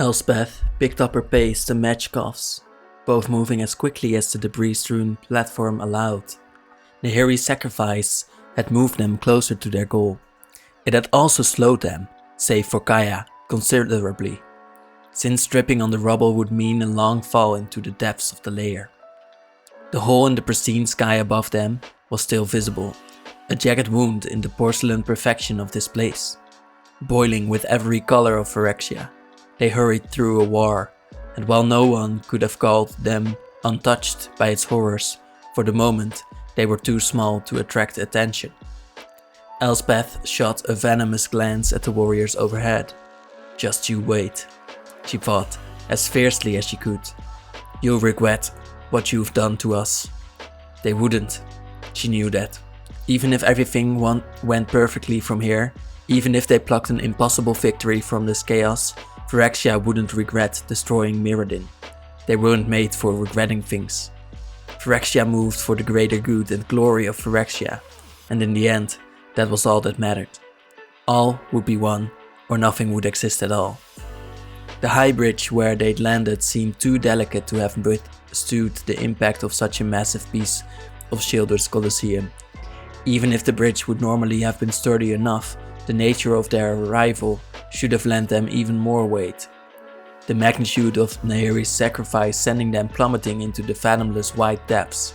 Elspeth picked up her pace to match Goth's, both moving as quickly as the debris-strewn platform allowed. Nahiri's sacrifice had moved them closer to their goal. It had also slowed them, save for Kaya, considerably, since tripping on the rubble would mean a long fall into the depths of the layer. The hole in the pristine sky above them was still visible, a jagged wound in the porcelain perfection of this place. Boiling with every color of phyrexia, they hurried through a war, and while no one could have called them untouched by its horrors, for the moment they were too small to attract attention. Elspeth shot a venomous glance at the warriors overhead. "Just you wait," she thought, as fiercely as she could. "You'll regret what you've done to us." They wouldn't. She knew that. Even if everything went perfectly from here, even if they plucked an impossible victory from this chaos, phyrexia wouldn't regret destroying Mirrodin. They weren't made for regretting things. Phyrexia moved for the greater good and glory of Phyrexia, and in the end, that was all that mattered. All would be one, or nothing would exist at all. The high bridge where they'd landed seemed too delicate to have withstood the impact of such a massive piece of Shielders Colosseum. Even if the bridge would normally have been sturdy enough, the nature of their arrival should have lent them even more weight. The magnitude of Nahiri's sacrifice sending them plummeting into the fathomless white depths.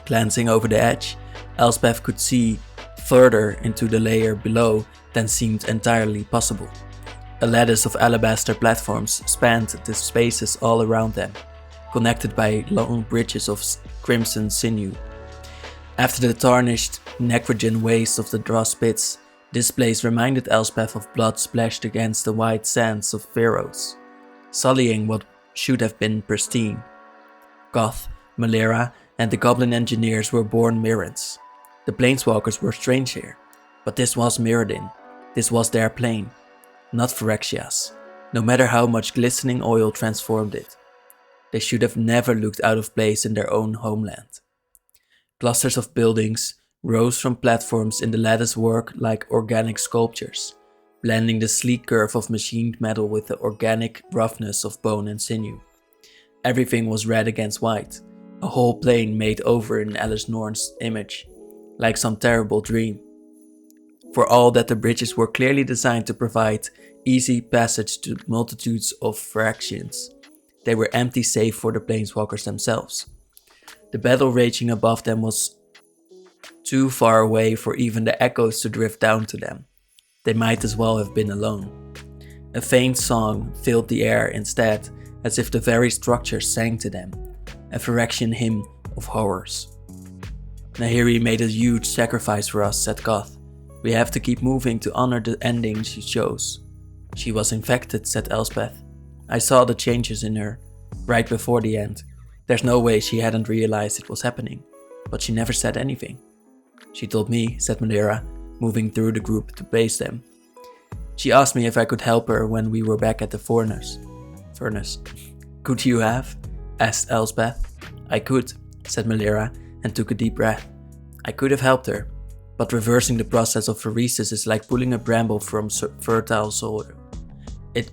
Glancing over the edge, Elspeth could see further into the layer below than seemed entirely possible. A lattice of alabaster platforms spanned the spaces all around them, connected by long bridges of crimson sinew. After the tarnished necrogen waste of the dross pits, this place reminded Elspeth of blood splashed against the white sands of Pharos, sullying what should have been pristine. Goth, Malera, and the goblin engineers were born Mirrans. The planeswalkers were strange here, but this was Mirrodin. This was their plane, not Phyrexia's, no matter how much glistening oil transformed it. They should have never looked out of place in their own homeland. Clusters of buildings rose from platforms in the lattice work like organic sculptures, blending the sleek curve of machined metal with the organic roughness of bone and sinew. Everything was red against white, a whole plane made over in Alice Norn's image, like some terrible dream. For all that the bridges were clearly designed to provide easy passage to multitudes of Phyrexians, they were empty save for the planeswalkers themselves. The battle raging above them was too far away for even the echoes to drift down to them. They might as well have been alone. A faint song filled the air instead, as if the very structure sang to them, a Phyrexian hymn of horrors. "Nahiri made a huge sacrifice for us," said Goth. "We have to keep moving to honor the ending she chose." "She was infected," said Elspeth. "I saw the changes in her, right before the end. There's no way she hadn't realized it was happening, but she never said anything." "She told me," said Malera, moving through the group to face them. "She asked me if I could help her when we were back at the furnace. "Could you have?" asked Elspeth. "I could," said Malera, and took a deep breath. "I could have helped her, but reversing the process of pheresis is like pulling a bramble from fertile soil. It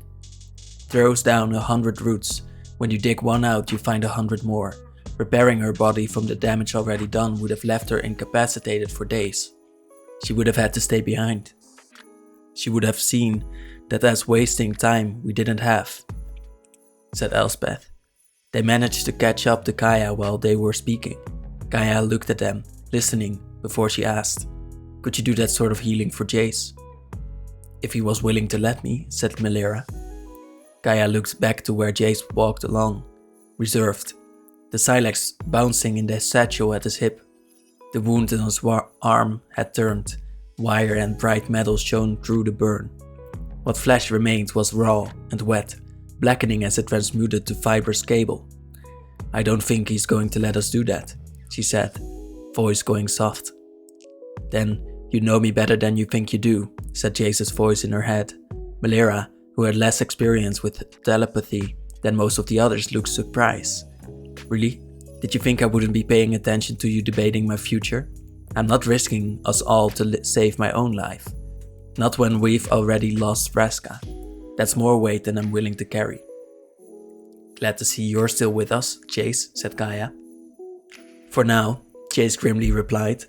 throws down 100 roots. When you dig one out, you find 100 more. Repairing her body from the damage already done would have left her incapacitated for days. She would have had to stay behind. She would have seen that as wasting time we didn't have," said Elspeth. They managed to catch up to Kaya while they were speaking. Kaya looked at them, listening, before she asked, "Could you do that sort of healing for Jace?" "If he was willing to let me," said Malera. Kaya looked back to where Jace walked along, reserved, the silex bouncing in the satchel at his hip. The wound in his arm had turned, wire and bright metal shone through the burn. What flesh remained was raw and wet, blackening as it transmuted to fibrous cable. "I don't think he's going to let us do that," she said, voice going soft. "Then you know me better than you think you do," said Jace's voice in her head. Malera, who had less experience with telepathy than most of the others, looked surprised. "Really? Did you think I wouldn't be paying attention to you debating my future? I'm not risking us all to save my own life. Not when we've already lost Vraska. That's more weight than I'm willing to carry. Glad to see you're still with us, Chase, said Gaia. For now, Chase grimly replied.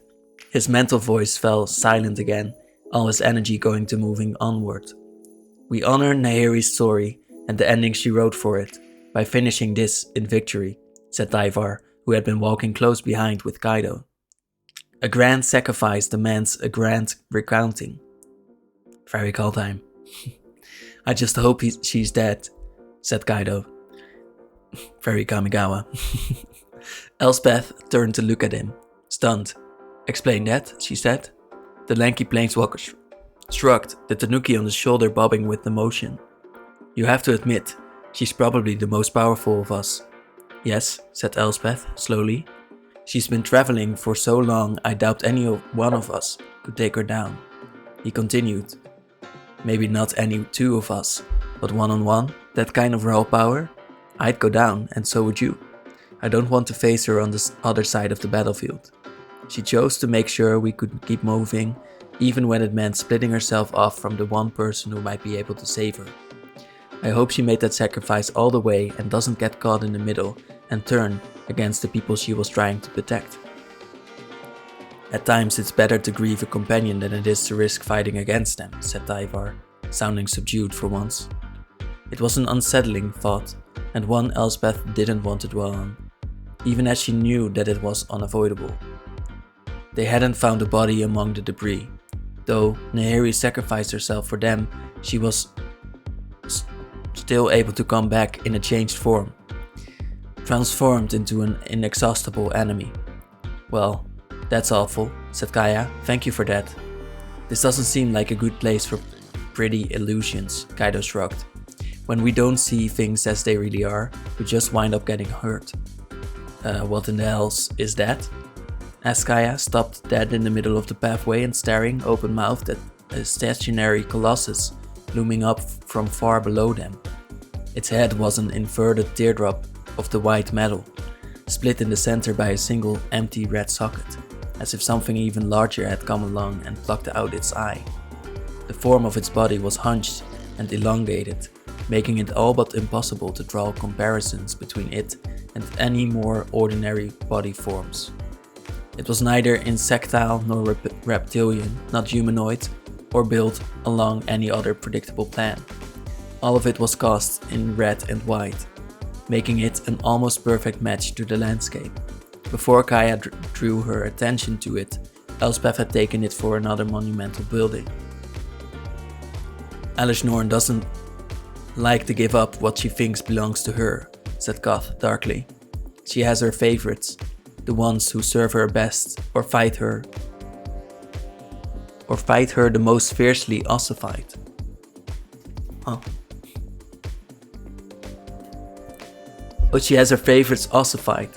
His mental voice fell silent again, all his energy going to moving onward. We honor Nahiri's story and the ending she wrote for it by finishing this in victory, said Daivar, who had been walking close behind with Kaido. A grand sacrifice demands a grand recounting. Very call time. I just hope she's dead, said Kaido. Very Kamigawa. Elspeth turned to look at him, stunned. Explain that, she said. The lanky planeswalker shrugged, the tanuki on his shoulder bobbing with emotion. You have to admit, she's probably the most powerful of us. Yes, said Elspeth, slowly. She's been traveling for so long I doubt any one of us could take her down. He continued. Maybe not any two of us, but one-on-one, that kind of raw power? I'd go down, and so would you. I don't want to face her on the other side of the battlefield. She chose to make sure we could keep moving, even when it meant splitting herself off from the one person who might be able to save her. I hope she made that sacrifice all the way and doesn't get caught in the middle and turn against the people she was trying to protect. At times it's better to grieve a companion than it is to risk fighting against them, said Daivar, sounding subdued for once. It was an unsettling thought, and one Elspeth didn't want to dwell on, even as she knew that it was unavoidable. They hadn't found a body among the debris. Though Nahiri sacrificed herself for them, she was still able to come back in a changed form, transformed into an inexhaustible enemy. Well, that's awful, said Gaia. Thank you for that. This doesn't seem like a good place for pretty illusions, Kaido shrugged. When we don't see things as they really are, we just wind up getting hurt. What in the hell is that? Asked Gaia, stopped dead in the middle of the pathway and staring open-mouthed at a stationary colossus looming up from far below them. Its head was an inverted teardrop of the white metal, split in the center by a single empty red socket, as if something even larger had come along and plucked out its eye. The form of its body was hunched and elongated, making it all but impossible to draw comparisons between it and any more ordinary body forms. It was neither insectile nor reptilian, not humanoid, or built along any other predictable plan. All of it was cast in red and white, making it an almost perfect match to the landscape. Before Gaia drew her attention to it, Elspeth had taken it for another monumental building. Alice Norn doesn't like to give up what she thinks belongs to her, said Goth darkly. She has her favorites, the ones who serve her best or fight her the most fiercely ossified. But she has her favorites ossified.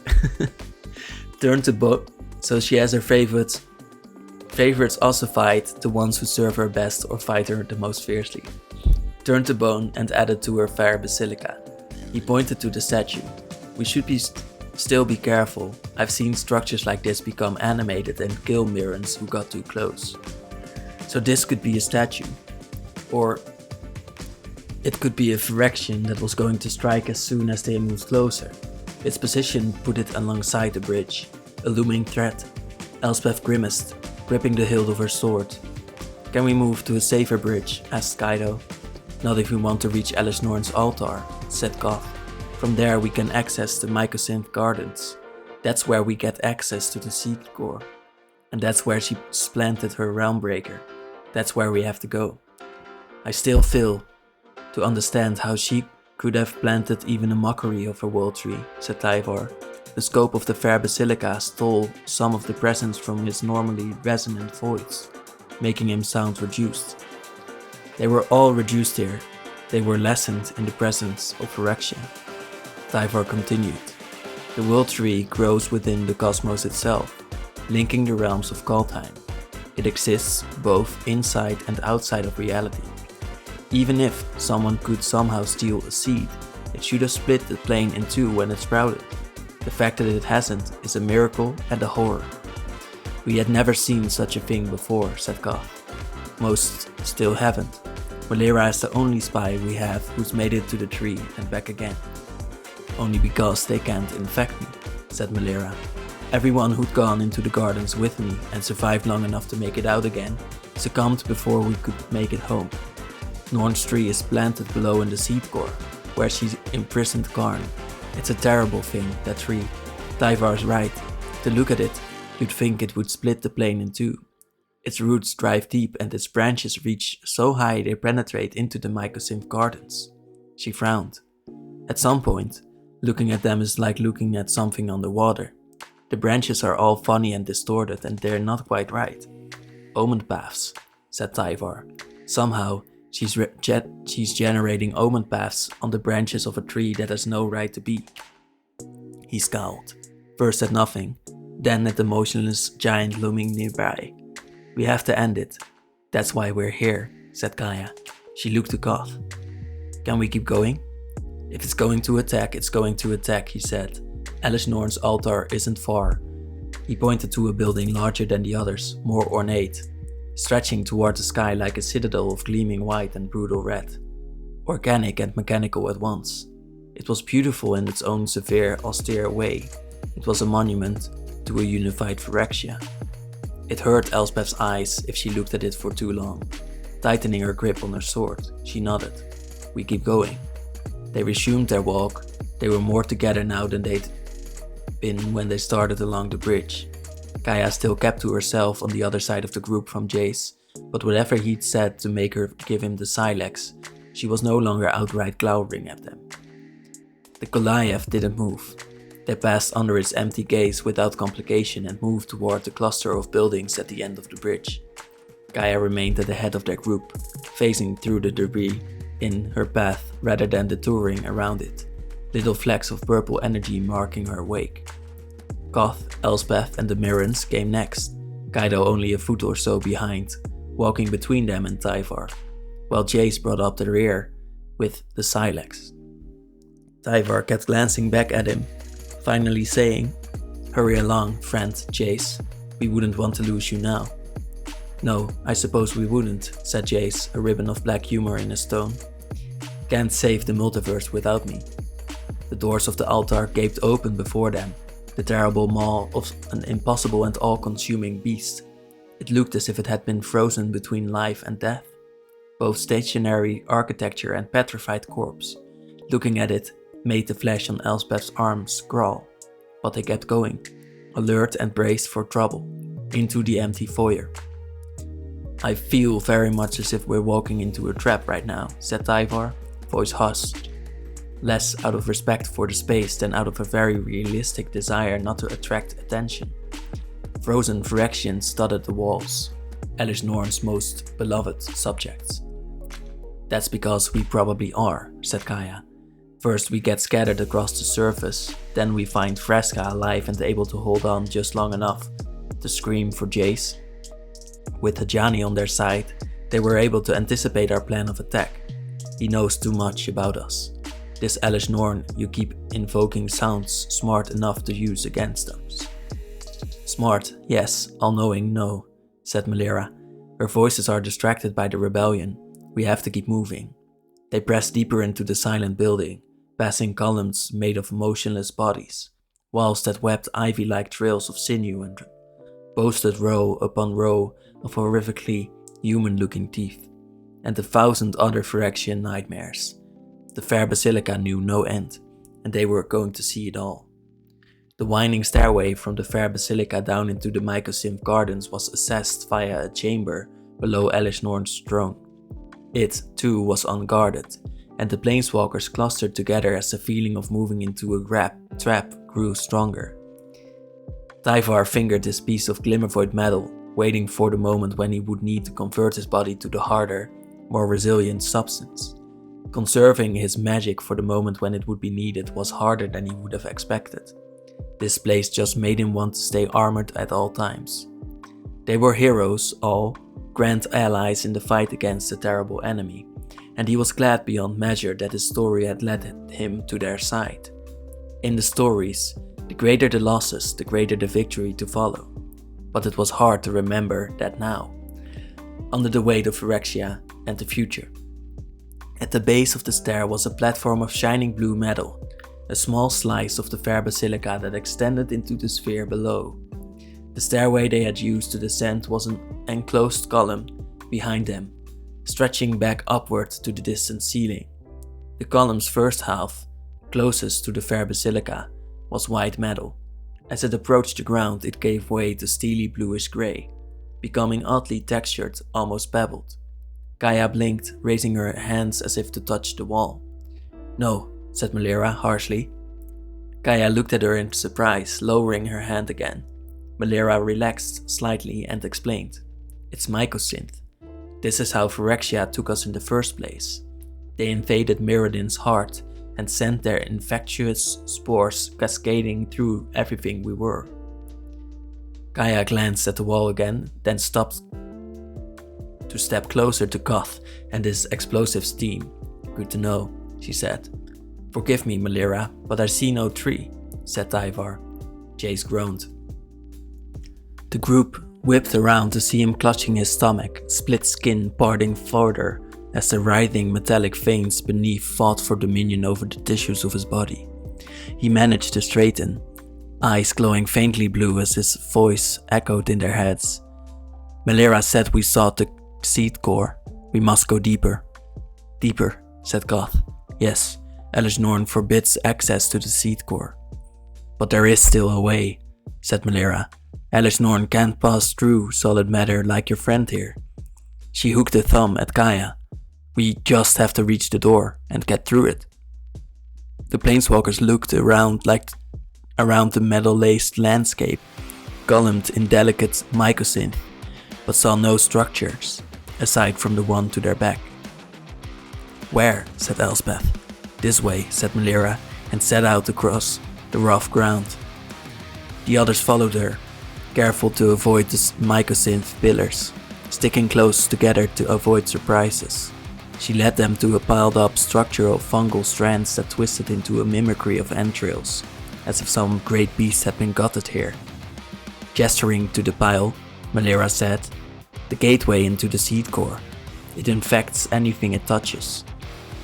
So she has her favorites ossified, the ones who serve her best or fight her the most fiercely. Turned to bone and added to her fair basilica. He pointed to the statue. We should still be careful. I've seen structures like this become animated and kill Mirrans who got too close. So this could be a statue. Or it could be a phyrexia that was going to strike as soon as they moved closer. Its position put it alongside the bridge, a looming threat. Elspeth grimaced, gripping the hilt of her sword. Can we move to a safer bridge? Asked Kaido. Not if we want to reach Alice Norn's altar, said Goth. From there we can access the Mycosynth Gardens. That's where we get access to the Seed Core. And that's where she planted her Realmbreaker. That's where we have to go. I still fail to understand how she could have planted even a mockery of a world tree, said Daivar. The scope of the fair basilica stole some of the presence from his normally resonant voice, making him sound reduced. They were all reduced here. They were lessened in the presence of phyrexia. Daivar continued. The world tree grows within the cosmos itself, linking the realms of Kaldheim. It exists both inside and outside of reality. Even if someone could somehow steal a seed, it should have split the plane in two when it sprouted. The fact that it hasn't is a miracle and a horror. We had never seen such a thing before, said Goth. Most still haven't. Malera is the only spy we have who's made it to the tree and back again. Only because they can't infect me, said Malera. Everyone who'd gone into the gardens with me and survived long enough to make it out again succumbed before we could make it home. Norn's tree is planted below in the seed core, where she imprisoned Karn. It's a terrible thing, that tree. Tyvar's right. To look at it, you'd think it would split the plane in two. Its roots drive deep and its branches reach so high they penetrate into the mycosymph gardens. She frowned. At some point, looking at them is like looking at something underwater. The branches are all funny and distorted and they're not quite right. Omen paths, said Tyvar. Somehow, she's generating omen paths on the branches of a tree that has no right to be. He scowled, first at nothing, then at the motionless giant looming nearby. We have to end it. That's why we're here, said Kaya. She looked to Koth. Can we keep going? If it's going to attack, it's going to attack, he said. Elish Norn's altar isn't far. He pointed to a building larger than the others, more ornate, stretching toward the sky like a citadel of gleaming white and brutal red. Organic and mechanical at once. It was beautiful in its own severe, austere way. It was a monument to a unified phyrexia. It hurt Elspeth's eyes if she looked at it for too long. Tightening her grip on her sword, she nodded. We keep going. They resumed their walk. They were more together now than they'd been when they started along the bridge. Kaya still kept to herself on the other side of the group from Jace, but whatever he'd said to make her give him the silex, she was no longer outright glowering at them. The Goliath didn't move. They passed under its empty gaze without complication and moved toward the cluster of buildings at the end of the bridge. Kaya remained at the head of their group, facing through the debris in her path rather than detouring around it, little flecks of purple energy marking her wake. Koth, Elspeth and the Mirrans came next, Kaido only a foot or so behind, walking between them and Tyvar, while Jace brought up the rear with the silex. Tyvar kept glancing back at him, finally saying, "Hurry along, friend Jace. We wouldn't want to lose you now." "No, I suppose we wouldn't," said Jace, a ribbon of black humor in his tone. "Can't save the multiverse without me." The doors of the altar gaped open before them, the terrible maw of an impossible and all-consuming beast. It looked as if it had been frozen between life and death. Both stationary architecture and petrified corpse. Looking at it made the flesh on Elspeth's arms crawl, but they kept going, alert and braced for trouble, into the empty foyer. "I feel very much as if we're walking into a trap right now," said Tyvar, voice hushed, less out of respect for the space than out of a very realistic desire not to attract attention. Frozen Phyrexians studded the walls, Elish Norn's most beloved subjects. "That's because we probably are," said Kaya. "First we get scattered across the surface, then we find Vraska alive and able to hold on just long enough to scream for Jace. With Tajani on their side, they were able to anticipate our plan of attack. He knows too much about us. This Elish Norn you keep invoking sounds smart enough to use against us." "Smart, yes. All-knowing, no," said Malera. "Her voices are distracted by the rebellion. We have to keep moving." They pressed deeper into the silent building, passing columns made of motionless bodies, walls that webbed ivy-like trails of sinew and boasted row upon row of horrifically human-looking teeth, and 1,000 other Phyrexian nightmares. The fair basilica knew no end, and they were going to see it all. The winding stairway from the fair basilica down into the mycosymph gardens was accessed via a chamber below Elish Norn's throne. It, too, was unguarded, and the planeswalkers clustered together as the feeling of moving into a trap grew stronger. Tyvar fingered his piece of glimmervoid metal, waiting for the moment when he would need to convert his body to the harder, more resilient substance. Conserving his magic for the moment when it would be needed was harder than he would have expected. This place just made him want to stay armored at all times. They were heroes, all, grand allies in the fight against a terrible enemy, and he was glad beyond measure that his story had led him to their side. In the stories, the greater the losses, the greater the victory to follow. But it was hard to remember that now, under the weight of Phyrexia and the future. At the base of the stair was a platform of shining blue metal, a small slice of the fair basilica that extended into the sphere below. The stairway they had used to descend was an enclosed column behind them, stretching back upward to the distant ceiling. The column's first half, closest to the fair basilica, was white metal. As it approached the ground, it gave way to steely bluish grey, becoming oddly textured, almost pebbled. Kaya blinked, raising her hands as if to touch the wall. "No," said Melira harshly. Kaya looked at her in surprise, lowering her hand again. Melira relaxed slightly and explained. "It's mycosynth. This is how phyrexia took us in the first place. They invaded Mirrodin's heart and sent their infectious spores cascading through everything we were." Kaya glanced at the wall again, then stopped to step closer to Goth and his explosive steam. "Good to know," she said. "Forgive me, Melira, but I see no tree," said Tyvar. Jace groaned. The group whipped around to see him clutching his stomach, split skin parting further as the writhing metallic veins beneath fought for dominion over the tissues of his body. He managed to straighten, eyes glowing faintly blue as his voice echoed in their heads. "Melira said we sought the seed core. We must go deeper." "Deeper," said Goth. "Yes, Elishnorn forbids access to the seed core." "But there is still a way," said Melira. "Elishnorn can't pass through solid matter like your friend here." She hooked a thumb at Kaya. "We just have to reach the door and get through it." The planeswalkers looked around the metal-laced landscape, columned in delicate mycosynth, but saw no structures, aside from the one to their back. "Where?" said Elspeth. "This way," said Melira, and set out across the rough ground. The others followed her, careful to avoid the mycosynth pillars, sticking close together to avoid surprises. She led them to a piled-up structure of fungal strands that twisted into a mimicry of entrails, as if some great beast had been gutted here. Gesturing to the pile, Melira said, "The gateway into the seed core. It infects anything it touches.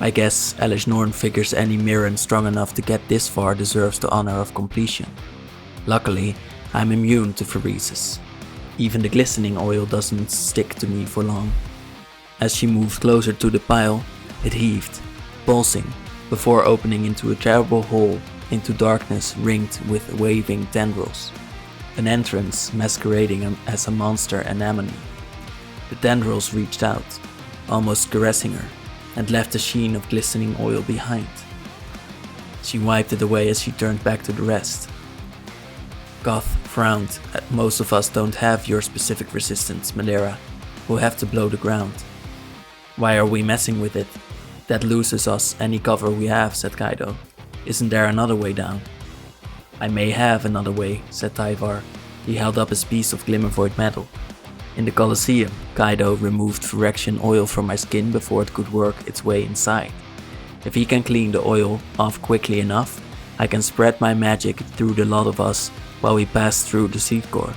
I guess Elishnorn figures any Mirren strong enough to get this far deserves the honor of completion. Luckily, I'm immune to pheresis. Even the glistening oil doesn't stick to me for long." As she moved closer to the pile, it heaved, pulsing, before opening into a terrible hole into darkness ringed with waving tendrils. An entrance masquerading as a monster anemone. The tendrils reached out, almost caressing her, and left a sheen of glistening oil behind. She wiped it away as she turned back to the rest. Goth frowned. "Most of us don't have your specific resistance, Melira. We'll have to blow the ground." "Why are we messing with it? That loses us any cover we have," said Kaido. "Isn't there another way down?" "I may have another way," said Tyvar. He held up his piece of glimmervoid metal. "In the Colosseum, Kaido removed phyrexian oil from my skin before it could work its way inside. If he can clean the oil off quickly enough, I can spread my magic through the lot of us while we pass through the seed core.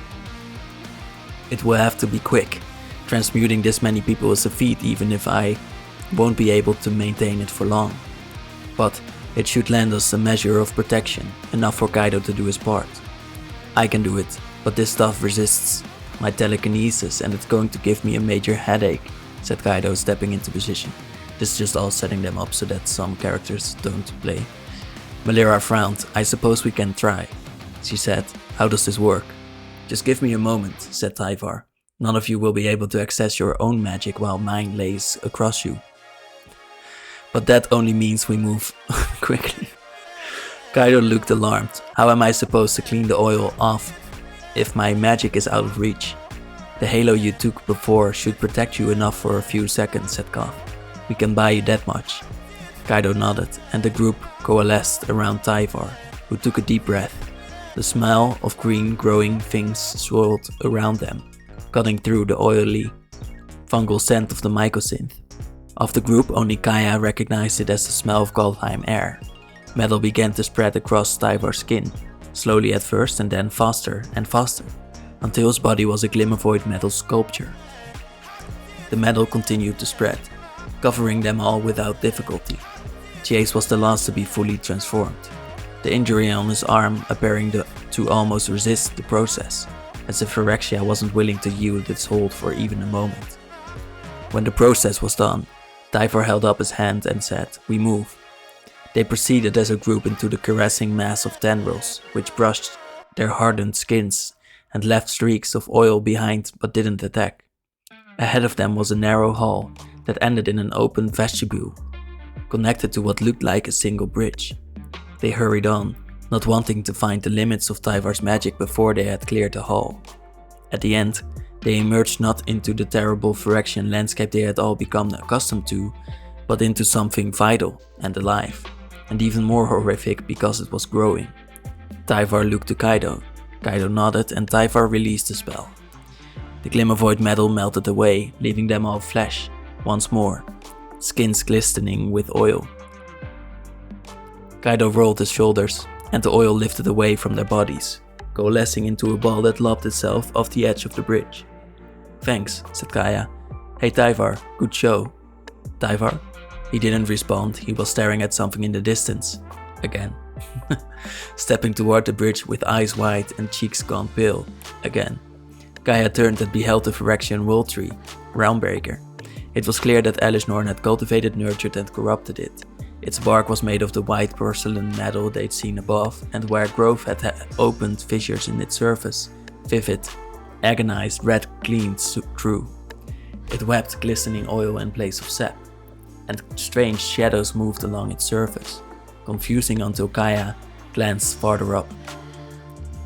It will have to be quick. Transmuting this many people is a feat even if I won't be able to maintain it for long. But it should lend us a measure of protection, enough for Kaido to do his part. I can do it, but this stuff resists my telekinesis and it's going to give me a major headache," said Kaido, stepping into position. This is just all setting them up so that some characters don't play. Melira frowned. "I suppose we can try," she said. "How does this work?" "Just give me a moment," said Tyvar. "None of you will be able to access your own magic while mine lays across you. But that only means we move quickly." Kaido looked alarmed. "How am I supposed to clean the oil off if my magic is out of reach?" "The halo you took before should protect you enough for a few seconds," said Goth. "We can buy you that much." Kaido nodded, and the group coalesced around Tyvar, who took a deep breath. The smell of green growing things swirled around them, cutting through the oily, fungal scent of the mycosynth. Of the group, only Kaya recognized it as the smell of Goldheim air. Metal began to spread across Tyvar's skin, slowly at first and then faster and faster, until his body was a glimmervoid metal sculpture. The metal continued to spread, covering them all without difficulty. Chase was the last to be fully transformed, the injury on his arm appearing to almost resist the process, as if phyrexia wasn't willing to yield its hold for even a moment. When the process was done, Tyvar held up his hand and said, "We move." They proceeded as a group into the caressing mass of tendrils, which brushed their hardened skins and left streaks of oil behind but didn't attack. Ahead of them was a narrow hall that ended in an open vestibule, connected to what looked like a single bridge. They hurried on, not wanting to find the limits of Tyvar's magic before they had cleared the hall. At the end, they emerged not into the terrible Phyrexian landscape they had all become accustomed to, but into something vital and alive, and even more horrific because it was growing. Tyvar looked to Kaido. Kaido nodded and Tyvar released the spell. The glimmervoid metal melted away, leaving them all flesh, once more, skins glistening with oil. Kaido rolled his shoulders, and the oil lifted away from their bodies, coalescing into a ball that lobbed itself off the edge of the bridge. "Thanks," said Kaya. "Hey Tyvar, good show." Tyvar? He didn't respond, he was staring at something in the distance. Again. Stepping toward the bridge with eyes wide and cheeks gone pale. Again. Kaya turned and beheld the Phyrexian world tree, Realmbreaker. It was clear that Elishnorn had cultivated, nurtured and corrupted it. Its bark was made of the white porcelain metal they'd seen above, and where growth had opened fissures in its surface, vivid, agonized red gleamed through. It wept glistening oil in place of sap, and strange shadows moved along its surface, confusing until Kaya glanced farther up.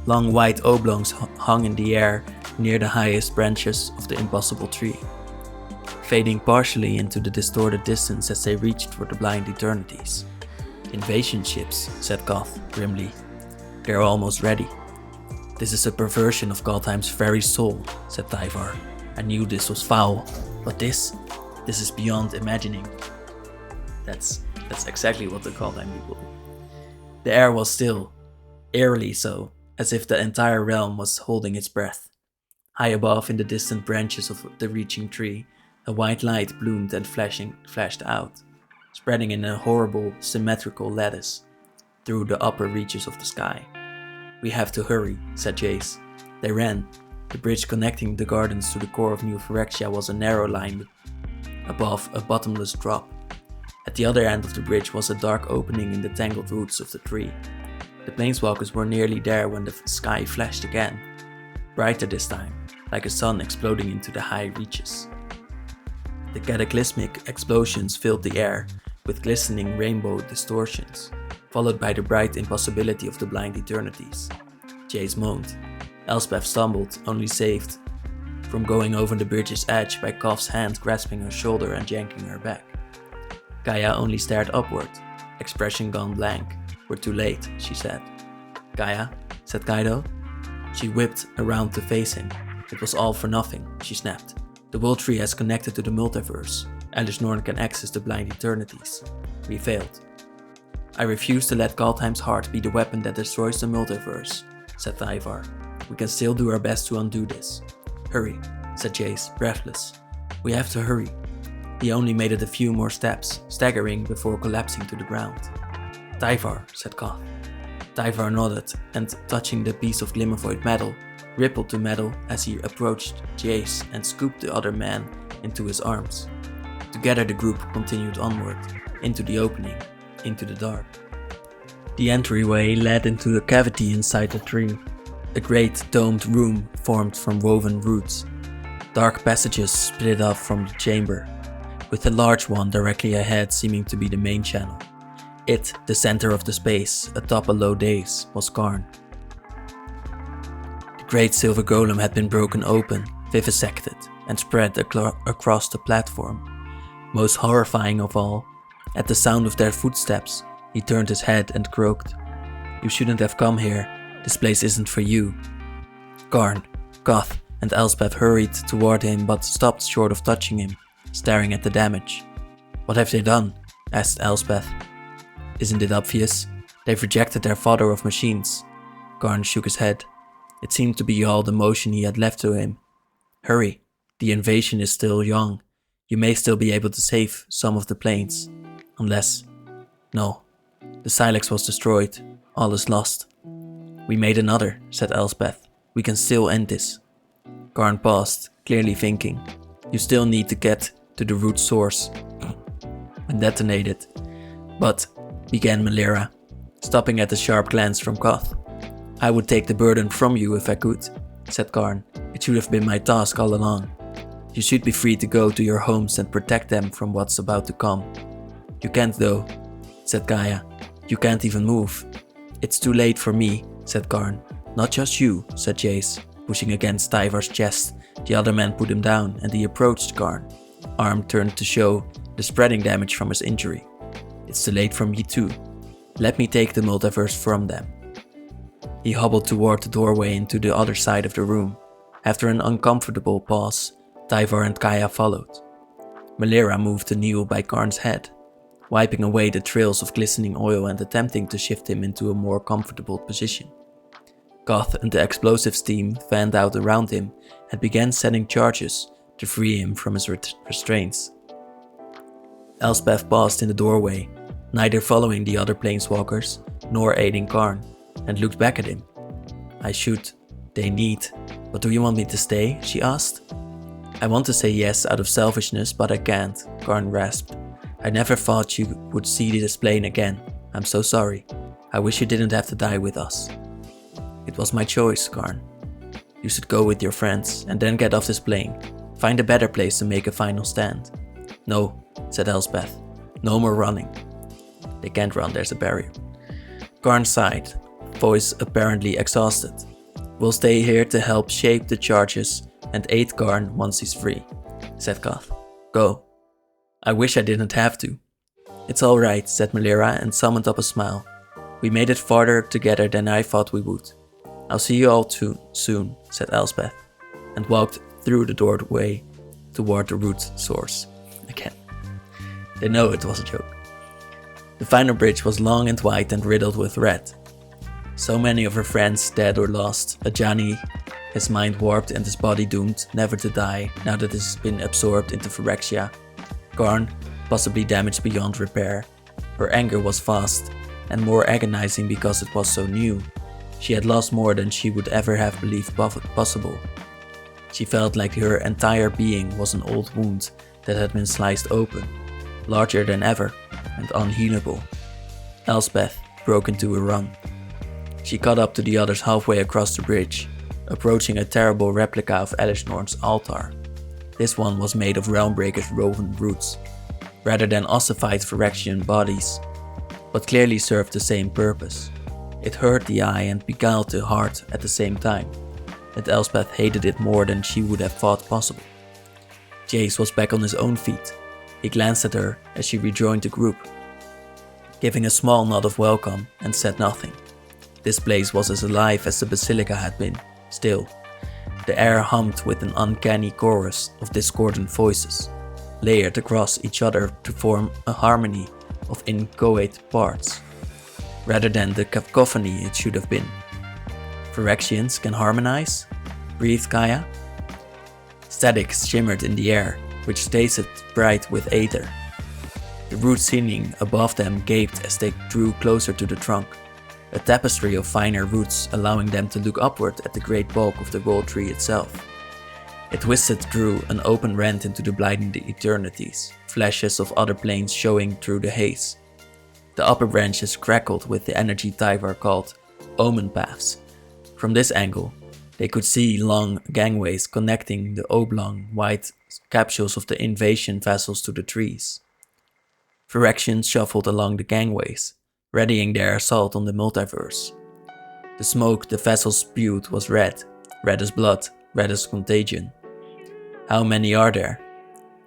Long white oblongs hung in the air near the highest branches of the impossible tree, fading partially into the distorted distance as they reached for the blind eternities. "Invasion ships," said Koth grimly. "They're almost ready." "This is a perversion of Kaldheim's very soul," said Tyvar. "I knew this was foul, but this is beyond imagining." That's exactly what the Kaldheim people do. The air was still, eerily so, as if the entire realm was holding its breath. High above in the distant branches of the reaching tree, a white light bloomed and flashed out, spreading in a horrible, symmetrical lattice through the upper reaches of the sky. "We have to hurry," said Jace. They ran. The bridge connecting the gardens to the core of New Phyrexia was a narrow line above a bottomless drop. At the other end of the bridge was a dark opening in the tangled roots of the tree. The planeswalkers were nearly there when the sky flashed again, brighter this time, like a sun exploding into the high reaches. The cataclysmic explosions filled the air with glistening rainbow distortions, followed by the bright impossibility of the blind eternities. Jace moaned. Elspeth stumbled, only saved from going over the bridge's edge by Koth's hand grasping her shoulder and yanking her back. Kaya only stared upward, expression gone blank. "We're too late," she said. "Kaya," said Kaido. She whipped around to face him. "It was all for nothing," she snapped. "The world tree has connected to the multiverse. Elishnorn can access the blind eternities. We failed." "I refuse to let Kaldheim's heart be the weapon that destroys the multiverse," said Tyvar. "We can still do our best to undo this." "Hurry," said Jace, breathless. "We have to hurry." He only made it a few more steps, staggering before collapsing to the ground. "Tyvar," said Koth. Tyvar nodded and, touching the piece of glimmervoid metal, rippled to metal as he approached Jace and scooped the other man into his arms. Together the group continued onward, into the opening, into the dark. The entryway led into a cavity inside the tree, a great domed room formed from woven roots. Dark passages split off from the chamber, with a large one directly ahead seeming to be the main channel. It, the center of the space, atop a low dais, was Karn. The great silver golem had been broken open, vivisected, and spread across the platform. Most horrifying of all, at the sound of their footsteps, he turned his head and croaked, "You shouldn't have come here. This place isn't for you." Karn, Koth, and Elspeth hurried toward him but stopped short of touching him, staring at the damage. "What have they done?" asked Elspeth. "Isn't it obvious? They've rejected their father of machines." Karn shook his head. It seemed to be all the motion he had left to him. "Hurry, the invasion is still young. You may still be able to save some of the planes. Unless... No. The Silex was destroyed. All is lost. We made another, said Elspeth. We can still end this. Garn paused, clearly thinking. You still need to get to the root source. And detonated. But, began Melira, stopping at a sharp glance from Koth. I would take the burden from you if I could, said Garn. It should have been my task all along. You should be free to go to your homes and protect them from what's about to come. You can't though, said Gaia. You can't even move. It's too late for me, said Garn. Not just you, said Jace, pushing against Tyvar's chest. The other man put him down and he approached Garn, arm turned to show the spreading damage from his injury. It's too late for me too. Let me take the multiverse from them. He hobbled toward the doorway into the other side of the room. After an uncomfortable pause, Tyvar and Gaia followed. Melira moved to kneel by Garn's head, wiping away the trails of glistening oil and attempting to shift him into a more comfortable position. Koth and the explosives team fanned out around him and began setting charges to free him from his restraints. Elspeth paused in the doorway, neither following the other planeswalkers nor aiding Garn, and looked back at him. I should. They need. But do you want me to stay? She asked. I want to say yes out of selfishness, but I can't, Garn rasped. I never thought you would see this plane again. I'm so sorry. I wish you didn't have to die with us. It was my choice, Garn. You should go with your friends and then get off this plane. Find a better place to make a final stand. No, said Elspeth. No more running. They can't run, there's a barrier. Garn sighed, voice apparently exhausted. We'll stay here to help shape the charges and aid Garn once he's free, said Koth. Go. I wish I didn't have to. It's alright, said Melira and summoned up a smile. We made it farther together than I thought we would. I'll see you all soon, said Elspeth, and walked through the doorway toward the root source. Again. They know it was a joke. The final bridge was long and wide and riddled with red. So many of her friends dead or lost, Ajani, his mind warped and his body doomed never to die now that it has been absorbed into phyrexia. Garn, possibly damaged beyond repair. Her anger was vast and more agonizing because it was so new. She had lost more than she would ever have believed possible. She felt like her entire being was an old wound that had been sliced open, larger than ever and unhealable. Elspeth broke into a run. She caught up to the others halfway across the bridge, approaching a terrible replica of Elishnorn's altar. This one was made of Realmbreaker's woven roots, rather than ossified Phyrexian bodies, but clearly served the same purpose. It hurt the eye and beguiled the heart at the same time, and Elspeth hated it more than she would have thought possible. Jace was back on his own feet. He glanced at her as she rejoined the group, giving a small nod of welcome and said nothing. This place was as alive as the Basilica had been, still. The air hummed with an uncanny chorus of discordant voices, layered across each other to form a harmony of inchoate parts, rather than the cacophony it should have been. Phyrexians can harmonize? Breathed Gaia. Static shimmered in the air, which tasted bright with aether. The root ceiling above them gaped as they drew closer to the trunk, a tapestry of finer roots allowing them to look upward at the great bulk of the world tree itself. It twisted through an open rent into the blinding eternities, flashes of other planes showing through the haze. The upper branches crackled with the energy Tyvar called omen paths. From this angle, they could see long gangways connecting the oblong, white capsules of the invasion vessels to the trees. Phyrexians shuffled along the gangways, readying their assault on the multiverse. The smoke the vessels spewed was red as blood, red as contagion. How many are there?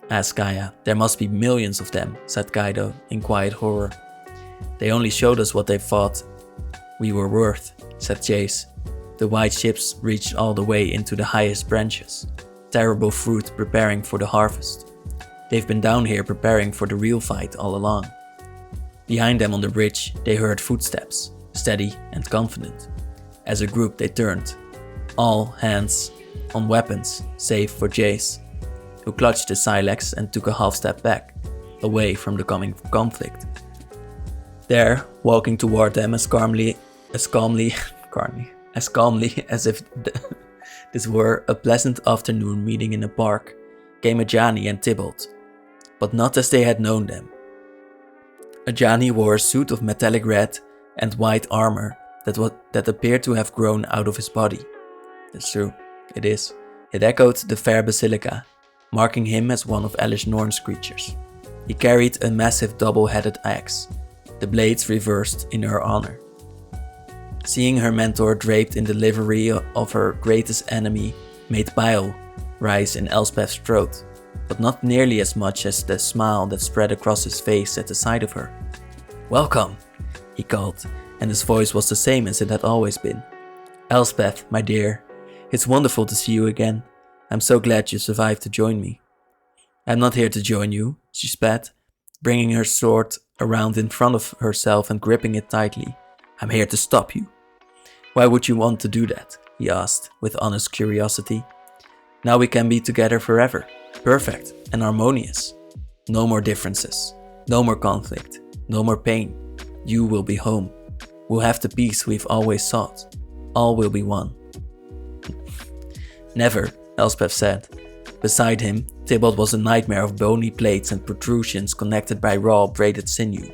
Asked Gaia. There must be millions of them, said Kaido in quiet horror. They only showed us what they thought we were worth, said Jace. The white ships reached all the way into the highest branches, terrible fruit preparing for the harvest. They've been down here preparing for the real fight all along. Behind them on the bridge, they heard footsteps, steady and confident. As a group they turned, all hands on weapons, save for Jace. who clutched his silex and took a half step back, away from the coming conflict. There, walking toward them as calmly as if this were a pleasant afternoon meeting in a park, came Ajani and Tybalt, but not as they had known them. Ajani wore a suit of metallic red and white armor that appeared to have grown out of his body. That's true, it is. It echoed the fair basilica, marking him as one of Elish Norn's creatures. He carried a massive double-headed axe, the blades reversed in her honor. Seeing her mentor draped in the livery of her greatest enemy made bile rise in Elspeth's throat, but not nearly as much as the smile that spread across his face at the sight of her. "Welcome," he called, and his voice was the same as it had always been. "Elspeth, my dear, it's wonderful to see you again. I'm so glad you survived to join me." "I'm not here to join you," she spat, bringing her sword around in front of herself and gripping it tightly. "I'm here to stop you." "Why would you want to do that?" he asked, with honest curiosity. "Now we can be together forever, perfect and harmonious. No more differences, no more conflict, no more pain. You will be home. We'll have the peace we've always sought. All will be one." "Never," Elspeth said. Beside him, Tybalt was a nightmare of bony plates and protrusions connected by raw, braided sinew,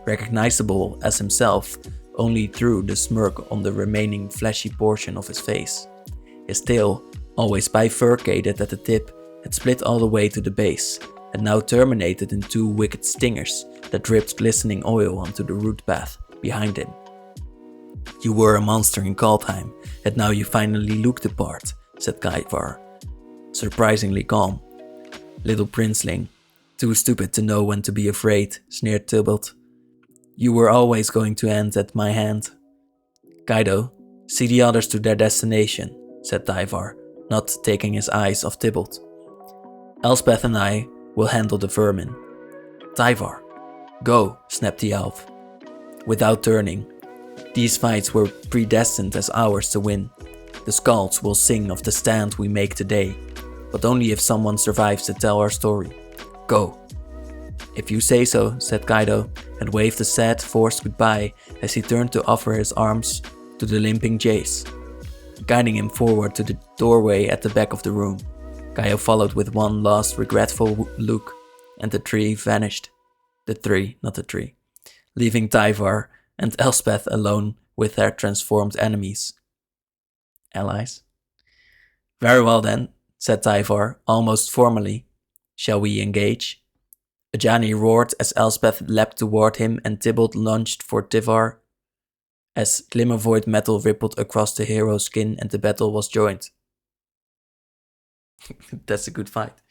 recognizable as himself only through the smirk on the remaining fleshy portion of his face. His tail, always bifurcated at the tip, had split all the way to the base, and now terminated in two wicked stingers that dripped glistening oil onto the root path behind him. "You were a monster in Kaldheim, and now you finally look the part," said Kaivar, surprisingly calm. "Little princeling, too stupid to know when to be afraid," sneered Tybalt. "You were always going to end at my hand." "Kaido, see the others to their destination," said Tyvar, not taking his eyes off Tybalt. "Elspeth and I will handle the vermin." "Tyvar, go," snapped the elf, without turning. "These fights were predestined as ours to win. The Skalds will sing of the stand we make today, but only if someone survives to tell our story. Go." "If you say so," said Kaido, and waved a sad, forced goodbye as he turned to offer his arms to the limping Jace. Guiding him forward to the doorway at the back of the room, Kaido followed with one last regretful look, and the tree vanished. Not the tree. Leaving Tyvar and Elspeth alone with their transformed enemies. Allies? "Very well then," said Tyvar, almost formally. "Shall we engage?" Ajani roared as Elspeth leapt toward him and Tybalt lunged for Tyvar as glimmervoid metal rippled across the hero's skin and the battle was joined. That's a good fight.